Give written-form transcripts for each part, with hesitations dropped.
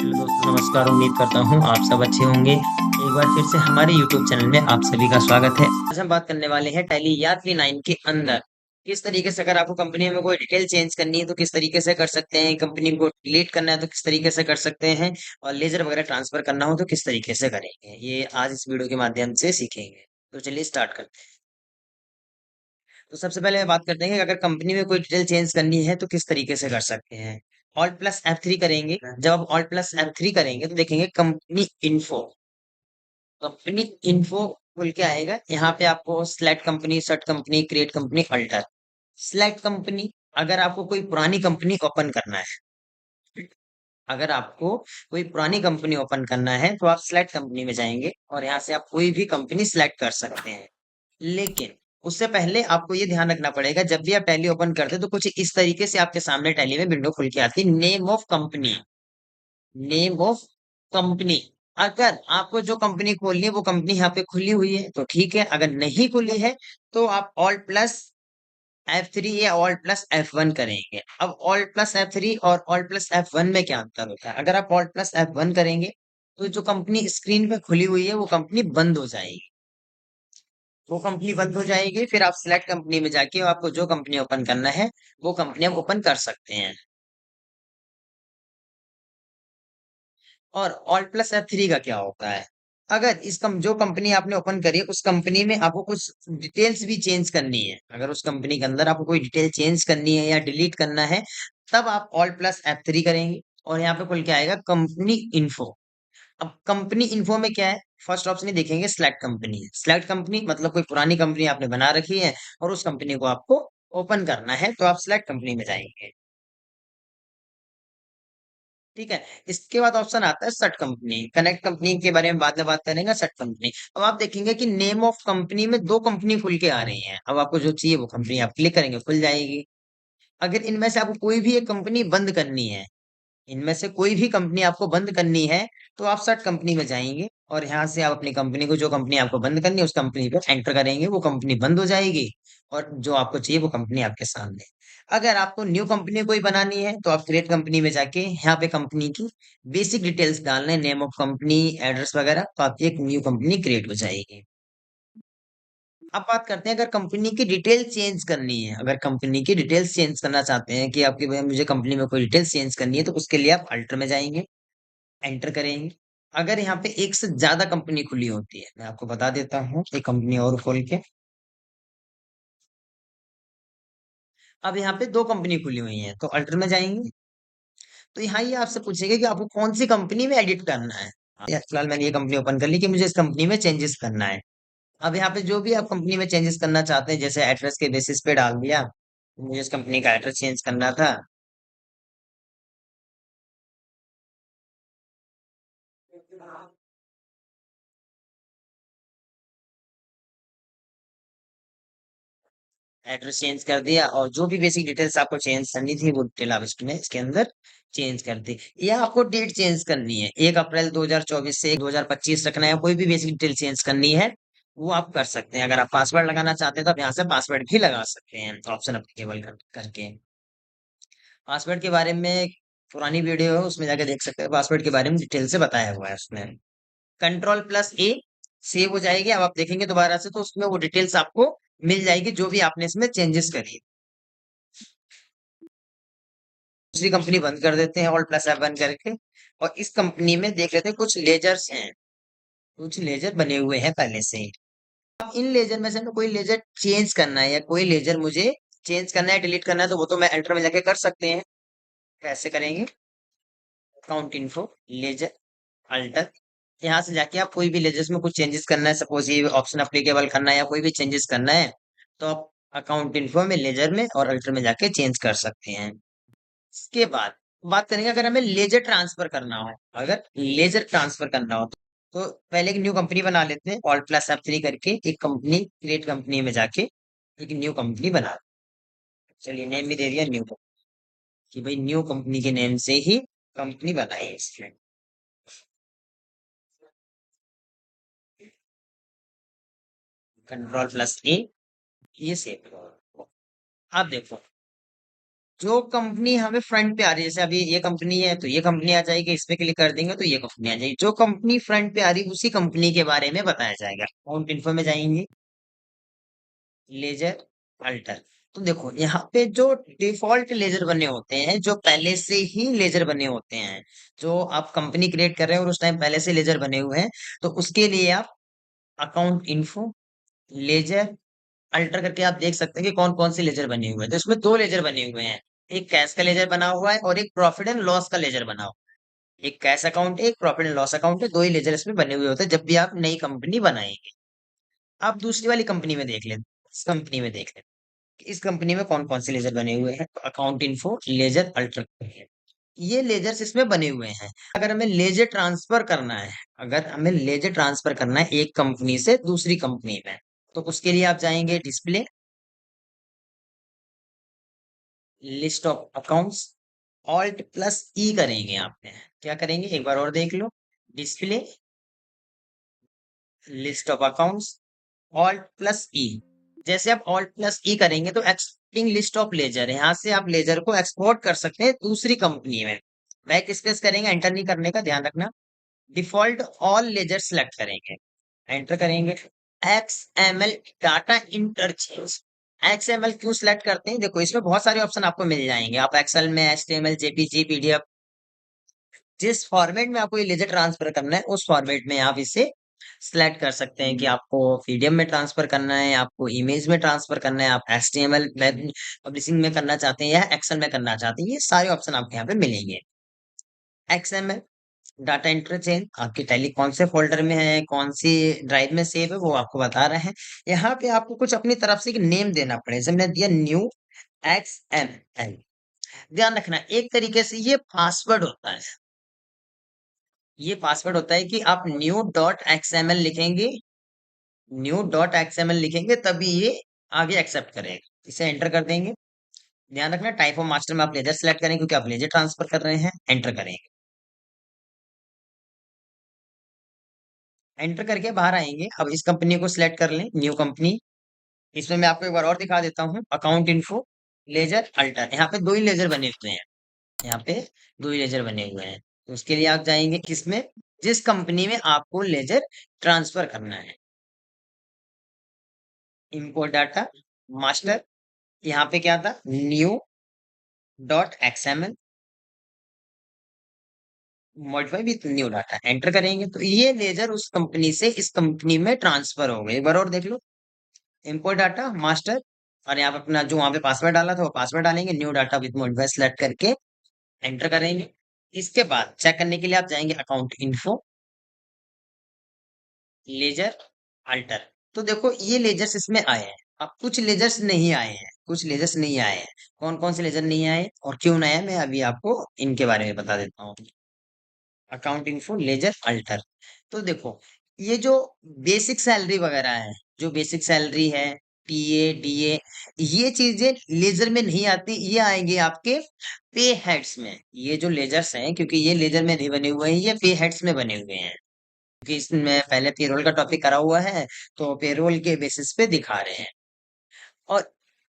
Hello दोस्तों, नमस्कार। उम्मीद करता हूँ आप सब अच्छे होंगे। एक बार फिर से हमारे यूट्यूब चैनल में आप सभी का स्वागत है। आज हम बात करने वाले हैं टैली या V9 के अंदर किस तरीके से, अगर आपको कंपनी में कोई डिटेल चेंज करनी है तो किस तरीके से कर सकते हैं, कंपनी को डिलीट करना है तो किस तरीके से कर सकते हैं, और लेजर वगैरह ट्रांसफर करना हो तो किस तरीके से करेंगे, ये आज इस वीडियो के माध्यम से सीखेंगे। तो चलिए स्टार्ट करते हैं। तो सबसे पहले बात करते हैं कि अगर कंपनी में कोई डिटेल चेंज करनी है तो किस तरीके से कर सकते हैं। Alt+F3 करेंगे। जब आप Alt+F3 करेंगे तो देखेंगे कंपनी इन्फो खुल के आएगा। यहाँ पे आपको select company, set company, create company, alter. Select company, अगर आपको कोई पुरानी कंपनी ओपन करना है, अगर आपको कोई पुरानी कंपनी ओपन करना है तो आप सिलेक्ट कंपनी में जाएंगे और यहाँ से आप कोई भी कंपनी सिलेक्ट कर सकते हैं। लेकिन उससे पहले आपको ये ध्यान रखना पड़ेगा, जब भी आप टैली ओपन करते हैं तो कुछ इस तरीके से आपके सामने टैली में विंडो खुल के आती है, name of company. Name of company, अगर आपको जो कंपनी खोलनी है वो कंपनी यहाँ पे खुली हुई है तो ठीक है, अगर नहीं खुली है तो आप Alt+F3 या Alt+F1 करेंगे। अब Alt+F3 और Alt+F1 में क्या अंतर होता है? अगर आप Alt+F1 करेंगे तो जो कंपनी स्क्रीन पे खुली हुई है वो कंपनी बंद हो जाएगी। वो कंपनी बंद हो जाएगी, फिर आप सिलेक्ट कंपनी में जाके आपको जो कंपनी ओपन करना है वो कंपनी आप ओपन कर सकते हैं। और Alt+F3 का क्या होता है? अगर जो कंपनी आपने ओपन करी है उस कंपनी में आपको कुछ डिटेल्स भी चेंज करनी है, अगर उस कंपनी के अंदर आपको कोई डिटेल चेंज करनी है या डिलीट करना है, तब आप Alt+F3 करेंगे और यहाँ पे खुल के आएगा कंपनी इन्फो। अब कंपनी इन्फो में क्या है? फर्स्ट ऑप्शन ही देखेंगे, सिलेक्ट कंपनी। सिलेक्ट कंपनी मतलब कोई पुरानी कंपनी आपने बना रखी है और उस कंपनी को आपको ओपन करना है तो आप सिलेक्ट कंपनी में जाएंगे। ठीक है। इसके बाद ऑप्शन आता है सेट कंपनी। कनेक्ट कंपनी के बारे में बाद में बात करेंगे। सेट कंपनी, अब आप देखेंगे कि नेम ऑफ कंपनी में दो कंपनी खुल के आ रही हैं। अब आपको जो चाहिए वो कंपनी आप क्लिक करेंगे, खुल जाएगी। अगर इनमें से आपको कोई भी एक कंपनी बंद करनी है, इनमें से कोई भी कंपनी आपको बंद करनी है, तो आप सर्च कंपनी में जाएंगे और यहाँ से आप अपनी कंपनी को, जो कंपनी आपको बंद करनी है उस कंपनी पे एंटर करेंगे, वो कंपनी बंद हो जाएगी और जो आपको चाहिए वो कंपनी आपके सामने। अगर आपको न्यू कंपनी कोई बनानी है तो आप क्रिएट कंपनी में जाके यहाँ पे कंपनी की बेसिक डिटेल्स डालना है, नेम ऑफ कंपनी, एड्रेस वगैरह, तो आपकी एक न्यू कंपनी क्रिएट हो जाएगी। अब बात करते हैं, अगर कंपनी की डिटेल चेंज करनी है, अगर कंपनी की डिटेल्स चेंज करना चाहते हैं कि आपकी भैया मुझे कंपनी में कोई डिटेल्स चेंज करनी है, तो उसके लिए आप अल्टर में जाएंगे, एंटर करेंगे। अगर यहाँ पे एक से ज्यादा कंपनी खुली होती है, मैं आपको बता देता हूँ एक कंपनी और खोल के। अब यहाँ पे दो कंपनी खुली हुई है तो अल्टर में जाएंगे। तो यहाँ ये आपसे पूछेगा कि आपको कौन सी कंपनी में एडिट करना है। फिलहाल मैंने ये कंपनी ओपन कर ली कि मुझे इस कंपनी में चेंजेस करना है। अब यहाँ पे जो भी आप कंपनी में चेंजेस करना चाहते हैं, जैसे एड्रेस के बेसिस पे डाल दिया, मुझे इस कंपनी का एड्रेस चेंज करना था। एड्रेस चेंज कर दिया और जो भी बेसिक डिटेल्स आपको चेंज करनी थी वो डिटेल आप इसमें इसके अंदर चेंज कर दी। या आपको डेट चेंज करनी है, 1 अप्रैल 2024 से 1 2025 रखना है, कोई भी बेसिक डिटेल चेंज करनी है, वो आप कर सकते हैं। अगर आप पासवर्ड लगाना चाहते हैं तो आप यहाँ से पासवर्ड भी लगा सकते हैं ऑप्शन अप्लीकेबल करके। पासवर्ड के बारे में एक पुरानी वीडियो है, उसमें जाके देख सकते हैं, पासवर्ड के बारे में डिटेल से बताया हुआ है उसमें। Ctrl+A, सेव हो जाएगी। अब आप देखेंगे दोबारा से तो उसमें वो डिटेल्स आपको मिल जाएगी जो भी आपने इसमें चेंजेस करी। दूसरी कंपनी बंद कर देते हैं Alt+F1 करके, और इस कंपनी में देख लेते हैं कुछ लेजर्स हैं, कुछ लेजर बने हुए हैं पहले से ही। अब इन लेजर में से ना कोई लेजर चेंज करना है या कोई लेजर मुझे चेंज करना है, डिलीट करना है, तो वो तो मैं एंटर में जाके कर सकते हैं। कैसे करेंगे? अकाउंट इन्फो, लेजर, अल्टर, यहाँ से जाके आप कोई भी लेजर्स में कुछ चेंजेस करना है, सपोज ये ऑप्शन अप्लीकेबल करना है या कोई भी चेंजेस करना है, तो आप अकाउंट इन्फो में, लेजर में और अल्टर में जाके चेंज कर सकते हैं। इसके बाद बात करेंगे, अगर हमें लेजर ट्रांसफर करना हो, अगर लेजर ट्रांसफर करना हो तो पहले एक न्यू कंपनी बना लेते हैं। Alt+F3 करके एक कंपनी, क्रिएट कंपनी में जाके एक न्यू कंपनी बना, चलिए नेम भी दे दिया न्यू, कि भाई न्यू कंपनी के नेम से ही कंपनी बनाई है इसमें। Ctrl+A, ये सेव करो। आप देखो जो कंपनी हमें फ्रंट पे आ रही है, जैसे अभी ये कंपनी है तो ये कंपनी आ जाएगी, इस पे क्लिक कर देंगे तो ये कंपनी आ जाएगी। जो कंपनी फ्रंट पे आ रही है उसी कंपनी के बारे में बताया जाएगा। अकाउंट इन्फो में जाएंगे, लेजर अल्टर। तो देखो यहाँ पे जो डिफॉल्ट लेजर बने होते हैं, जो पहले से ही लेजर बने होते हैं, जो आप कंपनी क्रिएट कर रहे हैं और उस टाइम पहले से लेजर बने हुए हैं, तो उसके लिए आप अकाउंट इन्फो, लेजर अल्टर करके आप देख सकते हैं कि कौन कौन से लेजर बने हुए हैं। तो इसमें दो लेजर बने हुए हैं, एक कैश का लेजर बना हुआ है और एक प्रॉफिट एंड लॉस का लेजर बना हुआ है। एक कैश अकाउंट है, एक प्रॉफिट एंड लॉस अकाउंट है, दो ही लेजर इसमें बने हुए होते हैं जब भी आप नई कंपनी बनाएंगे। आप दूसरी वाली कंपनी में देख लें, इस कंपनी में देख लें कि इस कंपनी में कौन कौन से लेजर बने हुए हैं। तो अकाउंट इन्फो, लेजर अल्टर, ये लेजर्स इसमें बने हुए हैं। अगर हमें लेजर ट्रांसफर करना है, अगर हमें लेजर ट्रांसफर करना है एक कंपनी से दूसरी कंपनी में, तो उसके लिए आप जाएंगे display, list of accounts, alt plus E करेंगे। आपने क्या करेंगे एक बार और देख लो, display, list of accounts, alt plus E. जैसे आप ऑल्ट प्लस ई करेंगे तो एक्सपोर्टिंग लिस्ट ऑफ लेजर, यहाँ से आप लेजर को एक्सपोर्ट कर सकते हैं दूसरी कंपनी में। बैक स्पेस करेंगे, एंटर नहीं करने का ध्यान रखना। डिफॉल्ट ऑल लेजर सेलेक्ट करेंगे, एंटर करेंगे। XML डाटा इंटरचेंज, XML क्यों सिलेक्ट करते हैं? देखो इसमें बहुत सारे ऑप्शन आपको मिल जाएंगे। आप एक्सेल में HTML, JPG, PDF, जिस फॉर्मेट में आपको ये लेजर ट्रांसफर करना है उस फॉर्मेट में आप इसे सिलेक्ट कर सकते हैं कि आपको पीडीएफ में ट्रांसफर करना है, आपको इमेज में ट्रांसफर करना है, आप HTML वेब पब्लिशिंग में करना चाहते हैं या एक्सेल में करना चाहते हैं। ये सारे ऑप्शन आपके यहाँ पे मिलेंगे। XML डाटा इंटरचेंज, आपकी टैली कौन से फोल्डर में है, कौन सी ड्राइव में सेव है, वो आपको बता रहे हैं। यहाँ पे आपको कुछ अपनी तरफ से एक नेम देना पड़े, जैसे मैंने दिया न्यू XML। ध्यान रखना एक तरीके से ये पासवर्ड होता है, ये पासवर्ड होता है कि आप न्यू डॉट एक्सएमएल लिखेंगे, न्यू डॉट एक्सएमएल लिखेंगे तभी ये आगे एक्सेप्ट करेगा। इसे एंटर कर देंगे। ध्यान रखना टाइप ऑफ मास्टर में आप लेजर सेलेक्ट करें क्योंकि आप लेजर ट्रांसफर कर रहे हैं, एंटर करेंगे। एंटर करके बाहर आएंगे। अब इस कंपनी को सिलेक्ट कर लें, न्यू कंपनी। इसमें मैं आपको एक बार और दिखा देता हूँ, अकाउंट इन्फो, लेजर अल्टर। यहाँ पे दो ही लेजर बने हुए हैं, यहाँ पे दो ही लेजर बने हुए हैं। तो उसके लिए आप जाएंगे किसमें, जिस कंपनी में आपको लेजर ट्रांसफर करना है। इम्पोर्ट डाटा, मास्टर, यहाँ पे क्या था, new dot XML, modify with new data, enter करेंगे तो ये लेजर उस कंपनी से इस कंपनी में ट्रांसफर हो गए। एक बार और देख लो, इम्पोर्ट डाटा, मास्टर, और यहाँ पे अपना जो वहां पे पासवर्ड डाला था वो पासवर्ड डालेंगे, new data with modify select करके एंटर करेंगे। इसके बाद चेक करने के लिए आप जाएंगे अकाउंट इन्फो, लेजर अल्टर। तो देखो ये लेजर्स इसमें आए हैं। अब कुछ लेजर्स नहीं आए हैं, कुछ लेजर्स नहीं आए हैं। कौन कौन से लेजर नहीं आए और क्यों नहीं आए, मैं अभी आपको इनके बारे में बता देता हूँ। Account info, ledger alter. तो देखो ये जो बेसिक सैलरी वगैरह है, जो बेसिक सैलरी है, टीए, डीए, ये चीजें लेजर में नहीं आती, ये आएंगे आपके पे हेड्स में। ये जो लेजर्स हैं, क्योंकि ये लेजर में नहीं बने हुए हैं, ये पे हेड्स में बने हुए हैं, क्योंकि इसमें पहले पेरोल का टॉपिक करा हुआ है तो पेरोल के बेसिस पे दिखा रहे हैं। और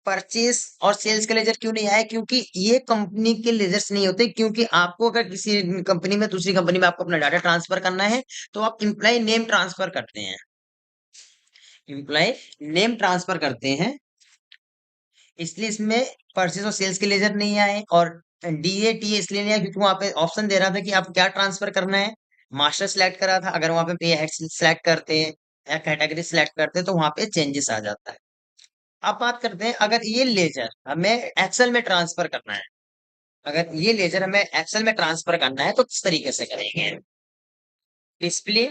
परचेस और सेल्स के लेजर क्यों नहीं आए, क्योंकि ये कंपनी के लेजर्स नहीं होते। क्योंकि आपको अगर किसी कंपनी में दूसरी कंपनी में आपको अपना डाटा ट्रांसफर करना है तो आप इम्प्लॉय नेम ट्रांसफर करते हैं, इम्प्लॉय नेम ट्रांसफर करते हैं। इसलिए इसमें परचेस और सेल्स के लेजर नहीं आए। और डीए टीए इसलिए नहीं आया क्योंकि वहां पे ऑप्शन दे रहा था कि आप क्या ट्रांसफर करना है। मास्टर सेलेक्ट करा था, अगर वहां पे पे हेड सेलेक्ट करते हैं या कैटेगरी सेलेक्ट करते हैं तो वहां पे चेंजेस आ जाता है। अब बात करते हैं, अगर ये लेजर हमें एक्सेल में ट्रांसफर करना है, अगर ये लेजर हमें एक्सेल में ट्रांसफर करना है तो किस तरीके से करेंगे। Display,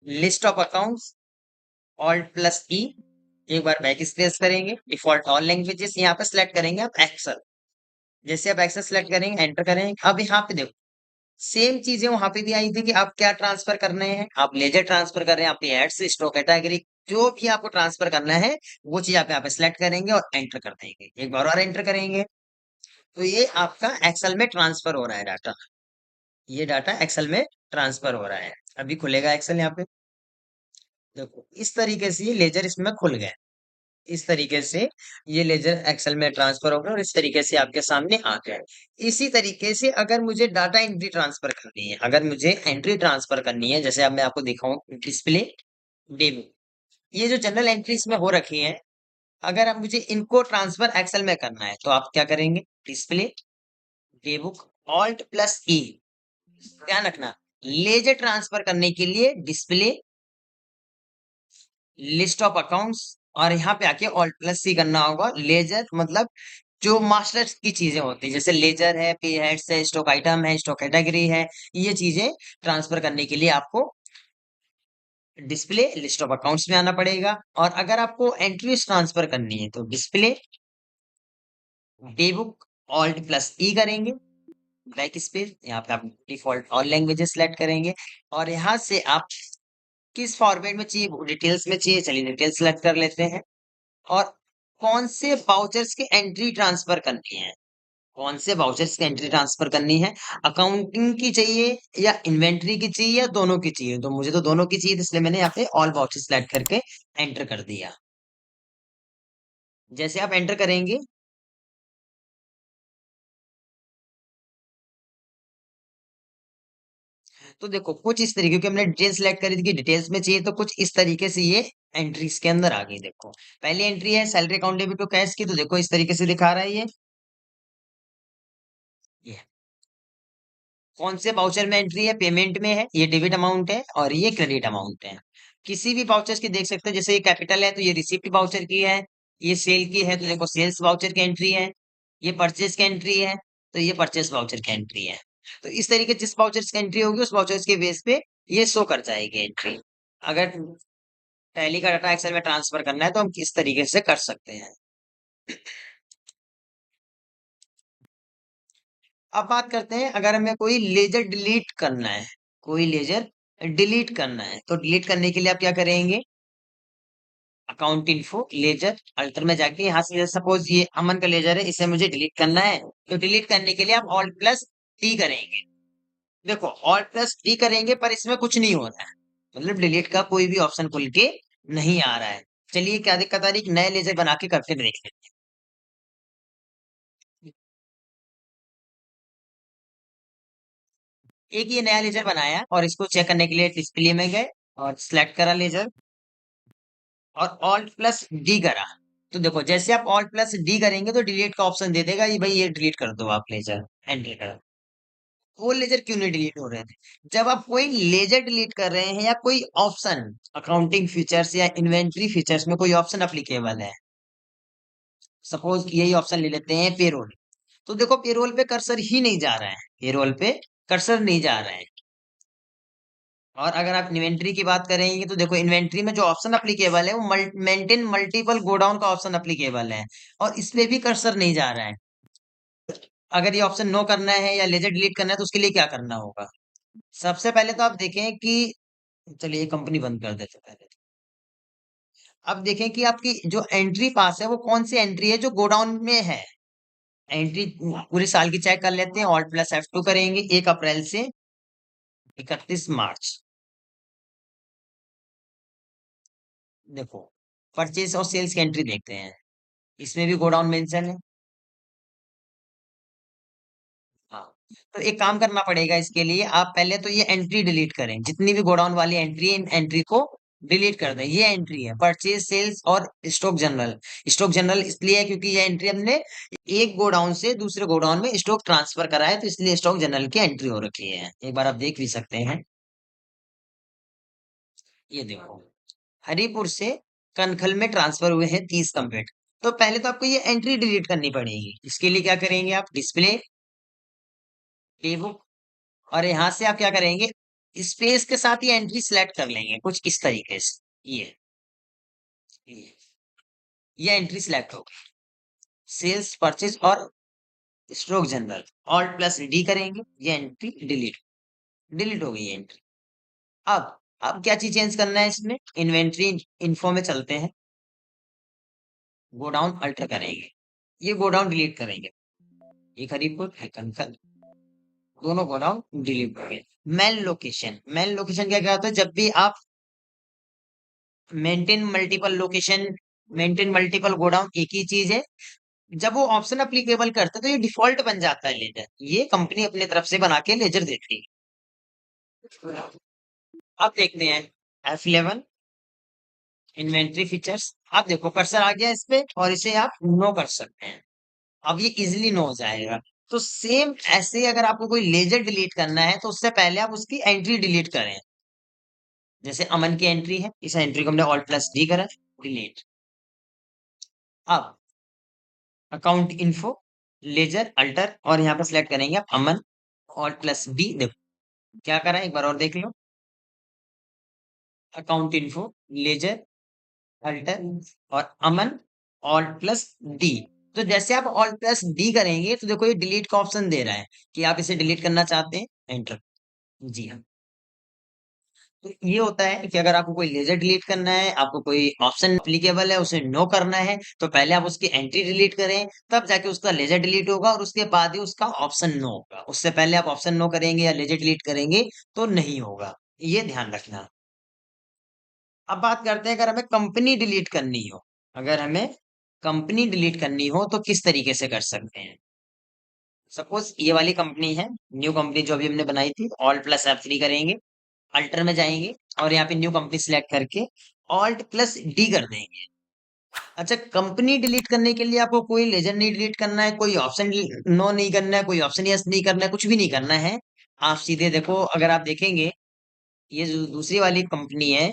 list of accounts, alt plus E, एक बार बैक स्पेस करेंगे, डिफॉल्ट ऑल लैंग्वेजेस यहाँ पे सिलेक्ट करेंगे आप एक्सेल। जैसे आप एक्सेल सेलेक्ट करेंगे, एंटर करेंगे। अब यहाँ पे देखो सेम चीजें वहां पे भी आई थी कि आप क्या ट्रांसफर करने हैं, आप लेजर ट्रांसफर कर रहे हैं, आप एड्स, स्टॉक कैटेगरी, जो भी आपको ट्रांसफर करना है वो चीज आप यहाँ पे सिलेक्ट करेंगे और एंटर कर देंगे। एक बार और एंटर करेंगे तो ये आपका एक्सेल में ट्रांसफर हो रहा है डाटा, ये डाटा एक्सेल में ट्रांसफर हो रहा है। अभी खुलेगा एक्सेल यहाँ पे, देखो इस तरीके से ये लेजर इसमें खुल गए। इस तरीके से ये लेजर एक्सेल में ट्रांसफर होगा और इस तरीके से आपके सामने आ गया है। इसी तरीके से अगर मुझे डाटा एंट्री ट्रांसफर करनी है, अगर मुझे एंट्री ट्रांसफर करनी है, जैसे अब मैं आपको दिखाऊं डिस्प्ले डेमो, ये जो जनरल एंट्रीज में हो रखी है, अगर अब मुझे इनको ट्रांसफर एक्सेल में करना है तो आप क्या करेंगे, डिस्प्ले डेबुक ऑल्ट प्लस ई, ध्यान रखना लेजर ट्रांसफर करने के लिए डिस्प्ले लिस्ट ऑफ अकाउंट्स और यहाँ पे आके ऑल्ट प्लस सी करना होगा। लेजर मतलब जो मास्टर्स की चीजें होती है, जैसे लेजर है, पे हेड्स है, स्टॉक आइटम है, स्टॉक कैटेगरी है, ये चीजें ट्रांसफर करने के लिए आपको डिस्प्ले लिस्ट ऑफ अकाउंट्स में आना पड़ेगा। और अगर आपको एंट्रीज ट्रांसफर करनी है तो display day book alt plus E करेंगे, बैक स्पेस, यहाँ पे आप डिफॉल्ट ऑल लैंग्वेजेस सेलेक्ट करेंगे और यहाँ से आप किस फॉर्मेट में चाहिए, डिटेल्स में चाहिए, चलिए डिटेल्स सेलेक्ट कर लेते हैं। और कौन से वाउचर्स की एंट्री ट्रांसफर करनी है, कौन से वाउचर्स की एंट्री ट्रांसफर करनी है, अकाउंटिंग की चाहिए या इन्वेंट्री की चाहिए या दोनों की चाहिए, तो मुझे तो दोनों की चाहिए, तो इसलिए मैंने यहाँ पे ऑल वाउचर्स सेलेक्ट करके एंटर कर दिया। जैसे आप एंटर करेंगे तो देखो कुछ इस तरीके की हमने डिटेल्स सेलेक्ट करी थी कि डिटेल्स में चाहिए, तो कुछ इस तरीके से ये एंट्रीज के अंदर आ गई। देखो पहली एंट्री है salary account debit to cash की, तो देखो इस तरीके से दिखा रहा है ये कौन से वाउचर में एंट्री है, पेमेंट में है, ये डेबिट अमाउंट है और ये क्रेडिट अमाउंट है। किसी भी वाउचर्स की देख सकते हैं, जैसे ये कैपिटल है तो ये रिसिप्ट वाउचर की है, ये सेल की है तो देखो सेल्स वाउचर की एंट्री है, ये परचेज की एंट्री है तो ये परचेज वाउचर की एंट्री है। तो इस तरीके जिस वाउचर्स की एंट्री होगी उस वाउचर्स के बेस पे ये शो कर जाएगी एंट्री। अगर टैली का डाटा एक्सेल में ट्रांसफर करना है तो हम किस तरीके से कर सकते हैं। अब बात करते हैं अगर हमें कोई लेजर डिलीट करना है, कोई लेजर डिलीट करना है तो डिलीट करने के लिए आप क्या करेंगे, अकाउंट इन्फो लेजर अल्टर में जाके यहाँ से सपोज ये अमन का लेजर है, इसे मुझे डिलीट करना है, तो डिलीट करने के लिए आप ऑल्ट प्लस डी करेंगे। देखो ऑल्ट प्लस डी करेंगे पर इसमें कुछ नहीं हो रहा है, मतलब डिलीट का कोई भी ऑप्शन खुल के नहीं आ रहा है। चलिए क्या दिक्कत आ रही है, एक नया लेजर बना के करके देख लेते हैं। एक ये नया लेजर बनाया और इसको चेक करने के लिए डिस्प्ले में गए और सिलेक्ट करा लेजर और ऑल्ट प्लस डी करा। तो देखो जैसे आप ऑल्ट प्लस डी करेंगे तो डिलीट का ऑप्शन दे देगा, ये भाई ये डिलीट कर दो आप लेजर, एंटर करा। वो लेजर क्यों नहीं डिलीट हो रहे थे, जब आप कोई लेजर डिलीट कर रहे हैं या कोई ऑप्शन अकाउंटिंग फीचर्स या इन्वेंट्री फीचर्स में कोई ऑप्शन अप्लीकेबल है, सपोज यही ऑप्शन ले लेते हैं पेरोल, तो देखो पेरोल पे कर्सर ही नहीं जा रहा है, पेरोल पे कर्सर नहीं जा रहा है। और अगर आप इन्वेंट्री की बात करेंगे तो देखो इन्वेंट्री में जो ऑप्शन अप्लीकेबल है वो मेंटेन मल्टीपल गोडाउन का ऑप्शन अप्लीकेबल है और इस पे भी कर्सर नहीं जा रहा है। अगर ये ऑप्शन नो करना है या लेजर डिलीट करना है तो उसके लिए क्या करना होगा, सबसे पहले तो आप देखें कि, चलिए कंपनी बंद कर देते हैं पहले। अब देखें कि आपकी जो एंट्री पास है वो कौन सी एंट्री है जो गोडाउन में है। एंट्री पूरे साल की चेक कर लेते हैं, ऑल्ट प्लस F2 करेंगे 1 अप्रैल से 31 मार्च। देखो परचेज और सेल्स की एंट्री देखते हैं, इसमें भी गोडाउन मेंशन है। हाँ, तो एक काम करना पड़ेगा इसके लिए, आप पहले तो ये एंट्री डिलीट करें, जितनी भी गोडाउन वाली एंट्री है इन एंट्री को डिलीट कर दें। ये एंट्री है परचेज सेल्स और स्टॉक जनरल। स्टॉक जनरल इसलिए है क्योंकि ये एंट्री हमने एक गोडाउन से दूसरे गोडाउन में स्टॉक ट्रांसफर करा है, तो इसलिए स्टॉक जनरल की एंट्री हो रखी है, एक बार आप देख भी सकते हैं। ये देखो हरिपुर से कनखल में ट्रांसफर हुए हैं 30 कंप्लीट। तो पहले तो आपको ये एंट्री डिलीट करनी पड़ेगी, इसके लिए क्या करेंगे, आप डिस्प्ले बुक और यहाँ से आप क्या करेंगे, स्पेस के साथ ये एंट्री सिलेक्ट कर लेंगे कुछ इस तरीके से। ये ये ये एंट्री सिलेक्ट होगी, सेल्स परचेज और stroke general, alt plus D करेंगे, ये एंट्री डिलीट डिलीट हो गई ये एंट्री। अब क्या चीज चेंज करना है इसमें, इन्वेंट्री इन्फो में चलते हैं, गोडाउन अल्टर करेंगे, ये गोडाउन डिलीट करेंगे, ये हरिपुर है कनकल, दोनों गोडाउन डिलीट हो गए। मेन लोकेशन क्या क्या होता है, जब भी आप maintain multiple location maintain multiple go down एक ही चीज है। जब वो ऑप्शन अप्लीकेबल करते हैं तो ये डिफॉल्ट बन जाता है लेजर, ये कंपनी अपनी तरफ से बना के लेजर देती है। अब देखते हैं F11 इन्वेंटरी फीचर्स। आप देखो कर्सर आ गया इस पे और इसे आप नो कर सकते हैं। अब ये इजिली नो हो जाएगा। तो सेम ऐसे ही अगर आपको कोई लेजर डिलीट करना है तो उससे पहले आप उसकी एंट्री डिलीट करें। जैसे अमन की एंट्री है, इस एंट्री को हमने ऑल्ट प्लस डी करा, डिलीट। अब अकाउंट इन्फो, लेजर अल्टर और यहाँ पर सिलेक्ट करेंगे आप अमन, ऑल्ट प्लस डी। देखो क्या करा है, एक बार और देख लो। अकाउंट इन्फो, लेजर अल्टर और अमन, ऑल्ट प्लस डी। तो जैसे आप ऑल्ट प्लस डी करेंगे तो देखो ये डिलीट का ऑप्शन दे रहा है कि आप इसे डिलीट करना चाहते हैं, एंटर। जी हाँ। तो ये होता है कि अगर आपको कोई लेजर डिलीट करना है, आपको कोई ऑप्शन एप्लीकेबल है उसे नो करना है, तो पहले आप उसकी एंट्री डिलीट करें, तब जाके उसका लेजर डिलीट होगा और उसके बाद ही उसका ऑप्शन नो होगा। उससे पहले आप ऑप्शन नो करेंगे या लेजर डिलीट करेंगे तो नहीं होगा, ये ध्यान रखना। अब बात करते हैं अगर हमें कंपनी डिलीट करनी हो। अगर हमें कंपनी डिलीट करनी हो तो किस तरीके से कर सकते हैं। सपोज ये वाली कंपनी है, न्यू कंपनी जो अभी हमने बनाई थी, ऑल्ट प्लस F3 करेंगे, अल्टर में जाएंगे और यहाँ पे न्यू कंपनी सिलेक्ट करके ऑल्ट प्लस डी कर देंगे। अच्छा, कंपनी डिलीट करने के लिए आपको कोई लेजर नहीं डिलीट करना है, कोई ऑप्शन नो नहीं करना है, कोई ऑप्शन यस नहीं करना है, कुछ भी नहीं करना है। आप सीधे देखो, अगर आप देखेंगे ये जो दूसरी वाली कंपनी है,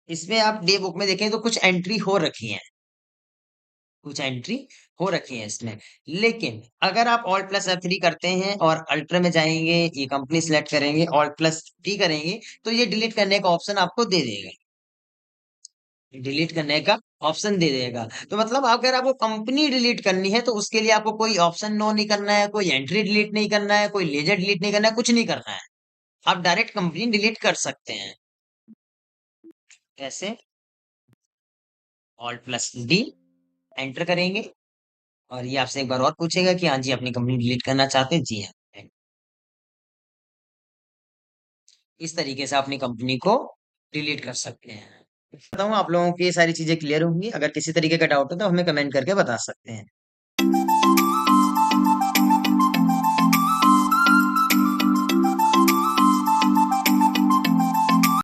इसमें आप डे बुक में देखें तो कुछ एंट्री हो रखी है, कुछ एंट्री हो रखी है इसमें। लेकिन अगर आप ऑल्ट प्लस F3 करते हैं और अल्टर में जाएंगे, ये कंपनी सिलेक्ट करेंगे, ऑल्ट प्लस डी करेंगे, तो ये डिलीट करने का ऑप्शन आपको दे देगा, डिलीट करने का ऑप्शन दे देगा। तो मतलब अगर आपको कंपनी डिलीट करनी है तो उसके लिए आपको कोई ऑप्शन नो नहीं करना है, कोई एंट्री डिलीट नहीं करना है, कोई लेजर डिलीट नहीं करना है, कुछ नहीं करना है। आप डायरेक्ट कंपनी डिलीट कर सकते हैं। कैसे? ऑल्ट प्लस डी एंटर करेंगे और ये आपसे एक बार और पूछेगा कि हाँ जी अपनी कंपनी डिलीट करना चाहते हैं, जी हाँ। इस तरीके से अपनी कंपनी को डिलीट कर सकते हैं। बताऊँ आप लोगों की ये सारी चीजें क्लियर होंगी। अगर किसी तरीके का डाउट हो तो हमें कमेंट करके बता सकते हैं।